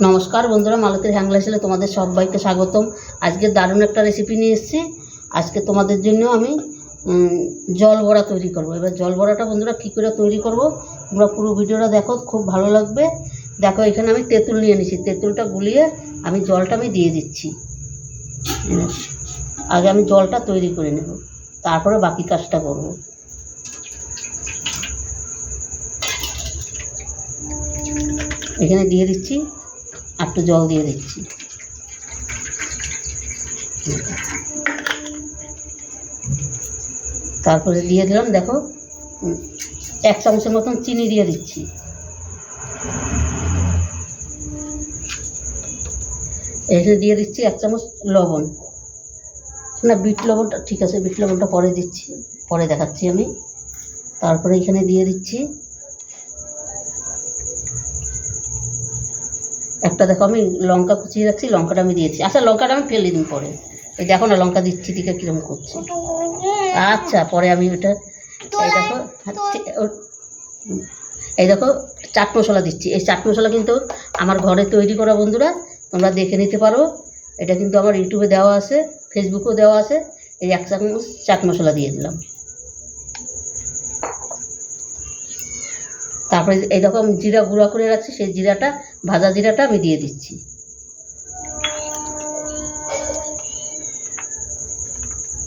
নমস্কার বন্ধুরা, মালতীর হ্যাংলাইসেলে তোমাদের সবাইকে স্বাগতম। আজকে দারুণ একটা রেসিপি নিয়ে এসেছি। আজকে তোমাদের জন্য আমি জল বড়া তৈরি করব। এবার জল বড়াটা বন্ধুরা কী করে তৈরি করব তোমরা পুরো ভিডিওটা দেখো, খুব ভালো লাগবে। দেখো এখানে আমি তেঁতুল নিয়ে নিয়েছি, তেঁতুলটা গুলিয়ে আমি জলটা দিয়ে দিচ্ছি। আগে আমি জলটা তৈরি করে নেব, তারপরে বাকি কাজটা করব। এখানে দিয়ে দিচ্ছি, একটু জল দিয়ে দিচ্ছি। তারপরে দিয়ে দিলাম, দেখো 1 চামচের মতন চিনি দিয়ে দিচ্ছি। এখানে দিয়ে দিচ্ছি 1 চামচ লবণ, না বিট লবণটা ঠিক আছে, বিট লবণটা পরে দিচ্ছি, পরে দেখাচ্ছি আমি। তারপরে এখানে দিয়ে দিচ্ছি একটা, দেখো আমি লঙ্কা কুচিয়ে রাখছি, লঙ্কাটা আমি দিয়েছি। আচ্ছা লঙ্কাটা আমি ফেলে দিই পরে, এই দেখো না লঙ্কা দিচ্ছি দিকে কীরকম করছে। আচ্ছা পরে আমি ওটা এই দেখো চাট মশলা দিচ্ছি। এই চাট মশলা কিন্তু আমার ঘরে তৈরি করা বন্ধুরা, তোমরা দেখে নিতে পারো। এটা কিন্তু আমার ইউটিউবে দেওয়া আছে, ফেসবুকেও দেওয়া আছে। এই 1 চামচ চাট মশলা দিয়ে দিলাম। তারপরে এই দেখো আমি জিরা গুঁড়া করে রাখছি, সেই জিরাটা, ভাজা জিরাটা আমি দিয়ে দিচ্ছি।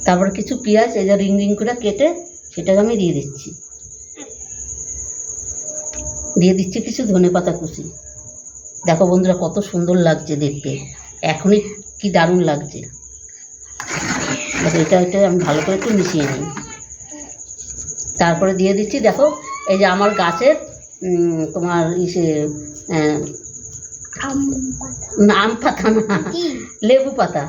তারপরে কিছু পেঁয়াজ এই যে রিং রিং করে কেটে সেটাকে আমি দিয়ে দিচ্ছি। দিয়ে দিচ্ছি কিছু ধনেপাতা কুচি। দেখো বন্ধুরা কত সুন্দর লাগছে দেখতে, এখনই কি দারুণ লাগছে। এটা আমি ভালো করে একটু মিশিয়ে নিই। তারপরে দিয়ে দিচ্ছি, দেখো এই যে আমার গাছের তোমার আম পাতা না, লেবু পাতা।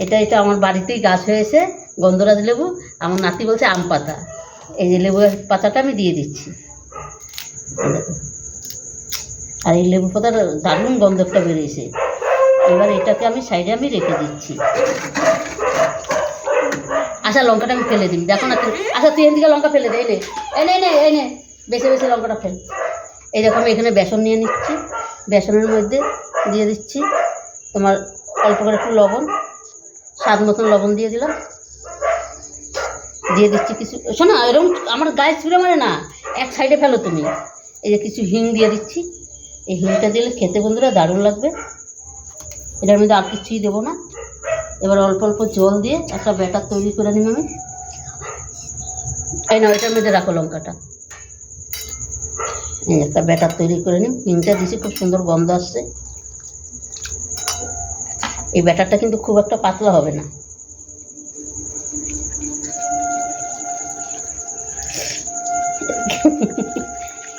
এটা আমার বাড়িতেই গাছ হয়েছে, গন্ধরাজ লেবু। আমার নাতি বলছে আম পাতা। এই যে লেবু পাতাটা আমি দিয়ে দিচ্ছি। আর এই লেবু পাতার দারুণ গন্ধ একটা বেরিয়েছে। এবার এটাকে আমি সাইডে রেখে দিচ্ছি। আচ্ছা লঙ্কাটা আমি ফেলে দিই, দেখো না। আচ্ছা তুই এদিকে লঙ্কা ফেলে দে, এনে বেছে বেছে লঙ্কাটা ফেল। এই দেখো আমি এখানে বেসন নিয়ে নিচ্ছি, বেসনের মধ্যে দিয়ে দিচ্ছি তোমার অল্প করে একটু লবণ, স্বাদ মতন লবণ দিয়ে দিলাম। দিয়ে দিচ্ছি কিছু, শোনো এরকম আমার গায়ে ছুঁড়ে মারে না, এক সাইডে ফেলো তুমি। এই যে কিছু হিং দিয়ে দিচ্ছি। এই হিংটা দিলে খেতে বন্ধুরা দারুণ লাগবে। এটার মধ্যে আর কিছুই দেবো না। এবার অল্প অল্প জল দিয়ে একটা ব্যাটার তৈরি করে নিব আমি। এই না এটার মধ্যে রাখো লঙ্কাটা। এই একটা ব্যাটার তৈরি করে নিই। হিংটা দিছি, খুব সুন্দর গন্ধ আসছে। এই ব্যাটারটা কিন্তু খুব একটা পাতলা হবে না।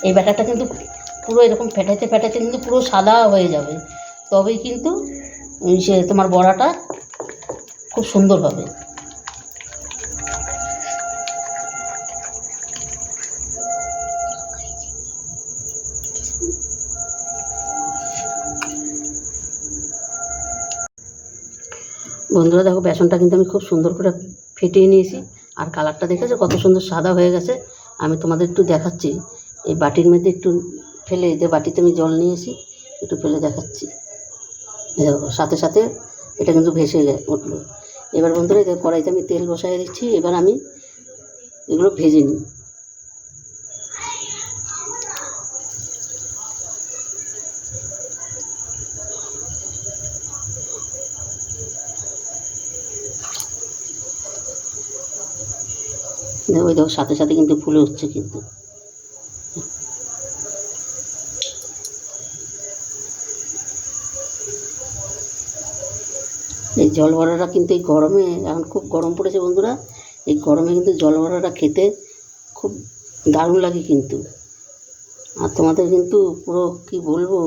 এই ব্যাটারটা কিন্তু পুরো এরকম ফেটাইতে ফেটাইতে কিন্তু পুরো সাদা হয়ে যাবে, তবেই কিন্তু সে তোমার বড়াটা খুব সুন্দর হবে। বন্ধুরা দেখো বেসনটা কিন্তু আমি খুব সুন্দর করে ফেটিয়ে নিয়েছি। আর কালারটা দেখেছো কত সুন্দর সাদা হয়ে গেছে। আমি তোমাদের একটু দেখাচ্ছি, এই বাটির মধ্যে একটু ফেলে, যে বাটিতে আমি জল নিয়েছি একটু ফেলে দেখাচ্ছি। দেখো সাথে সাথে এটা কিন্তু ভেসে উঠলো। এবার বন্ধুরা এই কড়াইতে আমি তেল বসাই দিচ্ছি। এবার আমি এগুলো ভেজে নিই। ওই দেখো সাথে সাথে কিন্তু ফুলে উঠছে। কিন্তু এই জল বড়াটা কিন্তু এই গরমে, এখন খুব গরম পড়েছে বন্ধুরা, এই গরমে কিন্তু জল বড়াটা খেতে খুব দারুণ লাগে কিন্তু। আর তোমাদের কিন্তু পুরো কি বলবো,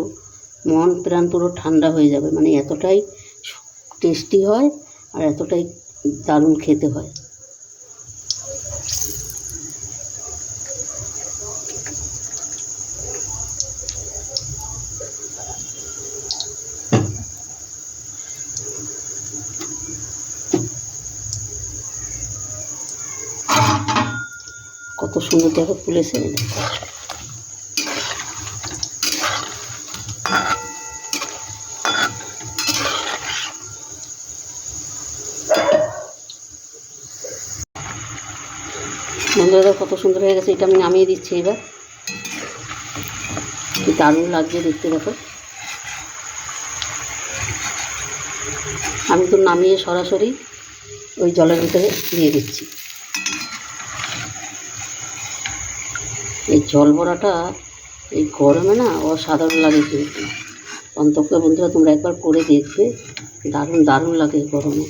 মন প্রাণ পুরো ঠান্ডা হয়ে যাবে। মানে এতটাই টেস্টি হয় আর এতটাই দারুণ খেতে হয়। কত সুন্দর দেখো ফুলেছে। বন্ধুরা কত সুন্দর হয়ে গেছে। এটা আমি নামিয়ে দিচ্ছি এবার। কি দারুণ লাগছে দেখতে, দেখো। আমি তো নামিয়ে সরাসরি ওই জলের ভিতরে দিয়ে দিচ্ছি। এই জল বড়াটা এই গরমে না অসাধারণ লাগে কিন্তু। অন্তত বন্ধুরা তোমরা একবার করে দেখবে, দারুণ দারুণ লাগে গরমে।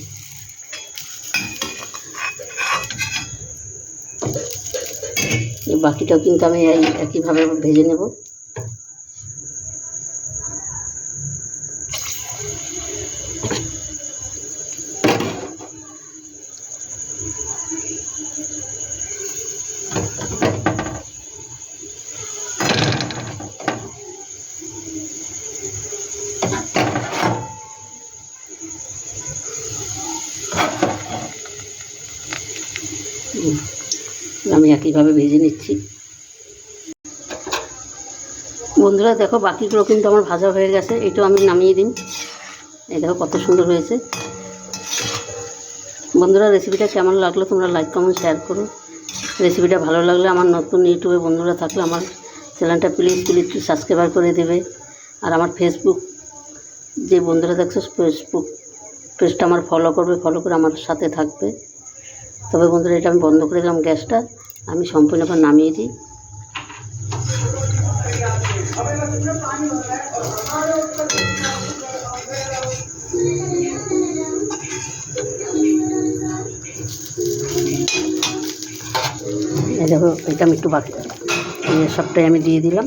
এই বাকিটাও কিন্তু আমি একইভাবে ভেজে নেব। আমি একইভাবে ভেজে নিচ্ছি। বন্ধুরা দেখো বাকিগুলো কিন্তু আমার ভাজা হয়ে গেছে। এটাও আমি নামিয়ে দিই। এই দেখো কত সুন্দর হয়েছে। বন্ধুরা রেসিপিটা কেমন লাগলো তোমরা লাইক কমেন্ট শেয়ার করো। রেসিপিটা ভালো লাগলে আমার নতুন ইউটিউবে বন্ধুরা থাকলে আমার চ্যানেলটা প্লিজ সাবস্ক্রাইব করে দেবে। আর আমার ফেসবুক যে বন্ধুরা দেখছো ফেসবুক পেজটা আমার ফলো করবে, ফলো করে আমার সাথে থাকবে। তবে বন্ধুরা এটা আমি বন্ধ করে দিলাম গ্যাসটা, আমি সম্পূর্ণভাবে নামিয়ে দিই। এই দেখো এটা আমি একটু বাকি সবটাই আমি দিয়ে দিলাম।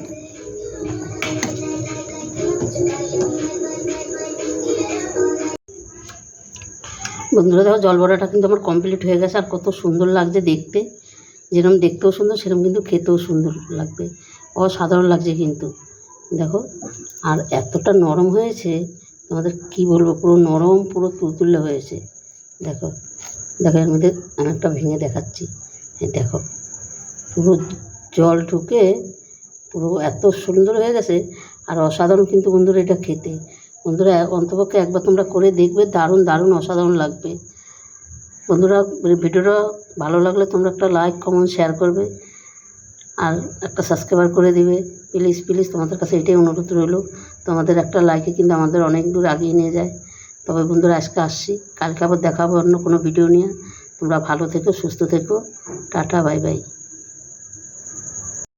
বন্ধুরা দেখো জল বড়াটা কিন্তু আমার কমপ্লিট হয়ে গেছে। আর কত সুন্দর লাগছে দেখতে, যেরকম দেখতেও সুন্দর সেরকম কিন্তু খেতেও সুন্দর লাগবে, অসাধারণ লাগছে কিন্তু। দেখো আর এতটা নরম হয়েছে তোমাদের কি বলবো, পুরো নরম, পুরো তুলতুলে হয়েছে। দেখো দেখো এর মধ্যে আমি একটা ভেঙে দেখাচ্ছি। দেখো পুরো জল ঢুকে পুরো এত সুন্দর হয়ে গেছে আর অসাধারণ কিন্তু বন্ধুরা এটা খেতে। বন্ধুরা অন্তপক্ষে একবার তোমরা করে দেখবে, দারুণ দারুণ অসাধারণ লাগবে। বন্ধুরা ভিডিওটা ভালো লাগলে তোমরা একটা লাইক কমেন্ট শেয়ার করবে আর একটা সাবস্ক্রাইব করে দিবে প্লিজ প্লিজ। তোমাদের কাছে এটাই অনুরোধ রইল। তোমাদের একটা লাইকে কিন্তু আমাদের অনেক দূর এগিয়ে নিয়ে যায়। তবে বন্ধুরা আজকে আসছি, কালকে আবার দেখাবো অন্য কোনো ভিডিও নিয়ে। তোমরা ভালো থেকো, সুস্থ থেকো, টাটা বাই বাই।